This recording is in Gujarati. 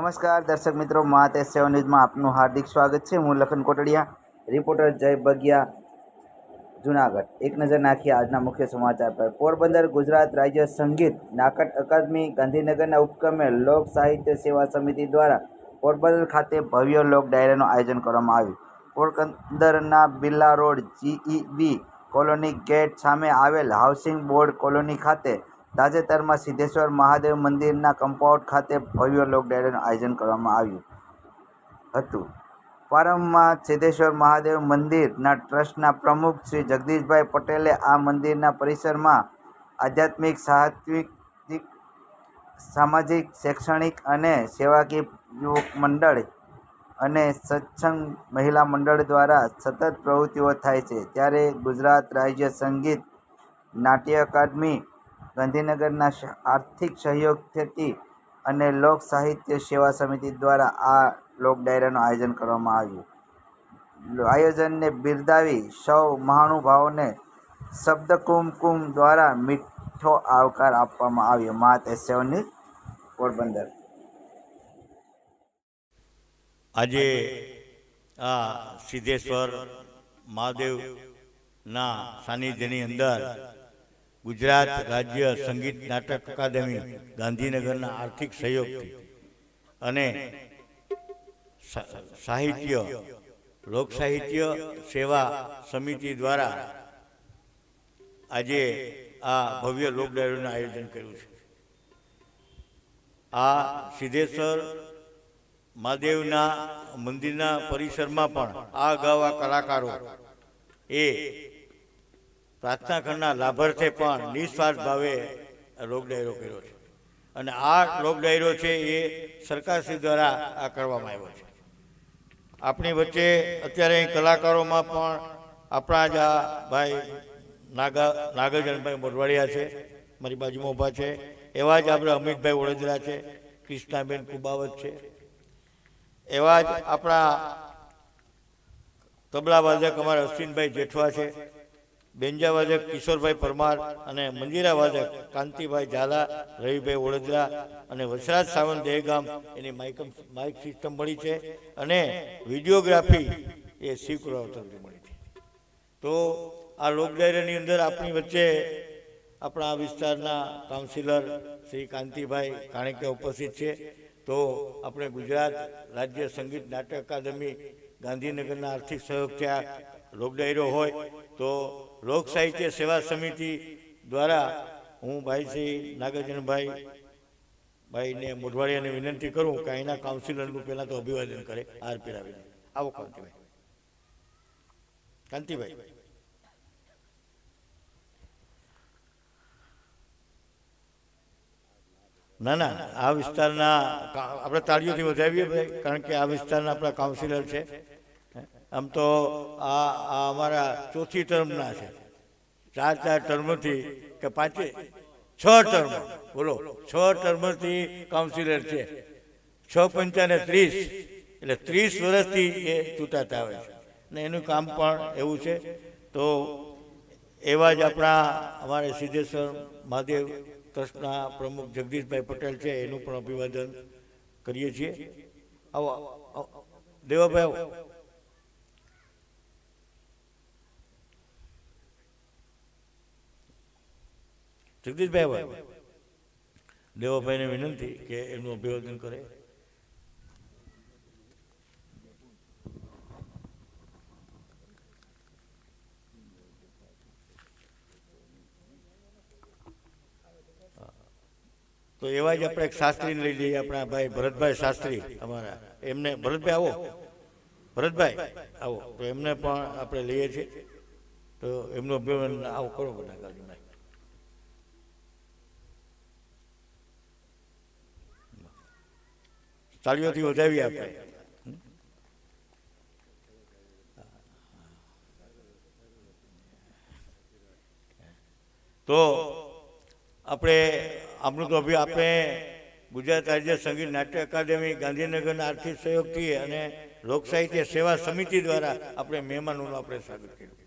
નમસ્કાર દર્શક મિત્રો, મહાતેજ સેવન ન્યૂઝમાં આપનું હાર્દિક સ્વાગત છે। હું લખન કોટડિયા, રિપોર્ટર જય બગિયા, જુનાગઢ। એક નજર નાખીએ આજના મુખ્ય સમાચાર પર। પોરબંદર ગુજરાત રાજ્ય સંગીત નાટક અકાદમી ગાંધીનગરના ઉપક્રમે લોક સાહિત્ય સેવા સમિતિ દ્વારા પોરબંદર ખાતે ભવ્ય લોક ડાયરાનું આયોજન કરવામાં આવ્યું। પોરબંદરના Birla road GEB colony gate સામે આવેલ હાઉસિંગ બોર્ડ કોલોની ખાતે તાજેતરમાં સિદ્ધેશ્વર મહાદેવ મંદિરના કમ્પાઉન્ડ ખાતે ભવ્ય લોક ડાયરાનું આયોજન કરવામાં આવ્યું હતું। પ્રારંભમાં સિદ્ધેશ્વર મહાદેવ મંદિરના ટ્રસ્ટના પ્રમુખ શ્રી જગદીશભાઈ પટેલે આ મંદિરના પરિસરમાં આધ્યાત્મિક, સામાજિક, શૈક્ષણિક અને સેવાકીય યુવક મંડળ અને સત્સંગ મહિલા મંડળ દ્વારા સતત પ્રવૃત્તિઓ થાય છે, ત્યારે ગુજરાત રાજ્ય સંગીત નાટ્ય અકાદમી ગાંધીનગરના આર્થિક સહયોગથી અને લોક સાહિત્ય સેવા સમિતિ દ્વારા આ લોક ડાયરાનું આયોજન કરવામાં આવ્યું। આયોજનને બિરદાવી સૌ મહાનુભાવોને શબ્દકુમકુમ દ્વારા મીઠો આવકાર આપવામાં આવ્યો। મહાતેજ સેવન ન્યૂઝ, પોરબંદર। આજે આ સિદ્ધેશ્વર મહાદેવના સાનિધ્યની અંદર ગુજરાત રાજ્ય સંગીત નાટક અકાદમી ગાંધીનગરના આર્થિક સહયોગથી અને સાહિત્ય લોક સાહિત્ય સેવા સમિતિ દ્વારા આજે આ ભવ્ય લોક ડાયરાનું આયોજન કર્યું છે। આ સિદ્ધેશ્વર મહાદેવના મંદિરના પરિસરમાં પણ આ અગાઉ આ કલાકારો એ પ્રાર્થના ખંડના લાભાર્થે પણ નિસ્વાર્થ ભાવે લોક ડાયરો કર્યો છે અને આ લોક ડાયરો છે એ સરકારશ્રી દ્વારા આ કરવામાં આવ્યો છે। આપણી વચ્ચે અત્યારે અહીં કલાકારોમાં પણ આપણા જ આ ભાઈ નાગરજનભાઈ મોઢવાડિયા છે, મારી બાજુમાં ઊભા છે, એવા જ આપણે અમિતભાઈ વડોદરા છે, કૃષ્ણાબેન કુબાવત છે, એવા જ આપણા તબલા વાદક અમારા અશ્વિનભાઈ જેઠવા છે, બેન્જા વાદક કિશોરભાઈ પરમાર અને મંજીરા વાદક કાંતિભાઈ ઝાલા, રવિભાઈ વડોદરા અને વસરાજ સાવંત દહેગામ એની માઇક સિસ્ટમ મળી છે અને વિડીયોગ્રાફી એ શિવકુરાવ તરફથી મળી છે। તો આ લોક ડાયરાની અંદર આપણી વચ્ચે આપણા વિસ્તારના કાઉન્સિલર શ્રી કાંતિભાઈ કાણેકિયા ઉપસ્થિત છે। તો આપણે ગુજરાત રાજ્ય સંગીત નાટક અકાદમી ગાંધીનગરના આર્થિક સહયોગથી આ લોક ડાયરો હોય તો લોક સાહિત્ય સેવા સમિતિ દ્વારા હું ભાઈ શ્રી નાગરજનભાઈને મોઢવાડિયાને વિનંતી કરું કે અહીંના કાઉન્સિલરનું પહેલાં તો અભિવાદન કરે હાર પહેરાવીને। આવો કાંતિભાઈ। ના આ વિસ્તારના આપણે તાળીઓથી વધાવીએ ભાઈ, કારણ કે આ વિસ્તારના આપણા કાઉન્સિલર છે। આમ તો આ અમારા ચોથી ટર્મના છે, ચાર ટર્મથી કે 6 ટર્મ, બોલો 6 ટર્મથી કાઉન્સિલર છે, 6 પંચાને 30 એટલે 30 વર્ષથી એ ચૂંટાતા હોય છે અને એનું કામ પણ એવું છે। તો એવા જ આપણા અમારે સિદ્ધેશ્વર મહાદેવ ટ્રસ્ટના પ્રમુખ જગદીશભાઈ પટેલ છે, એનું પણ અભિવાદન કરીએ છીએ। આવો દેવાભાઈ, આવો। જગદીશભાઈ, આવો। દેવાભાઈને વિનંતી કે એનું અભિવાદન કરે। તો એવા જ આપણે એક શાસ્ત્રીને લઈ લઈએ, આપણા ભાઈ ભરતભાઈ શાસ્ત્રી અમારા, એમને ભરતભાઈ આવો, ભરતભાઈ આવો, તો એમને પણ આપણે લઈએ છીએ। તો એમનું અભિવાદન આવો કરો બધા ગાડીમાં, તાળીઓથી વધાવીએ આપણે। તો આપણે આપણું તો આપણે ગુજરાત રાજ્ય સંગીત નાટ્ય અકાદમી ગાંધીનગરના આર્થિક સહયોગથી અને લોક સાહિત્ય સેવા સમિતિ દ્વારા આપણે મહેમાનોનું આપણે સ્વાગત કર્યું।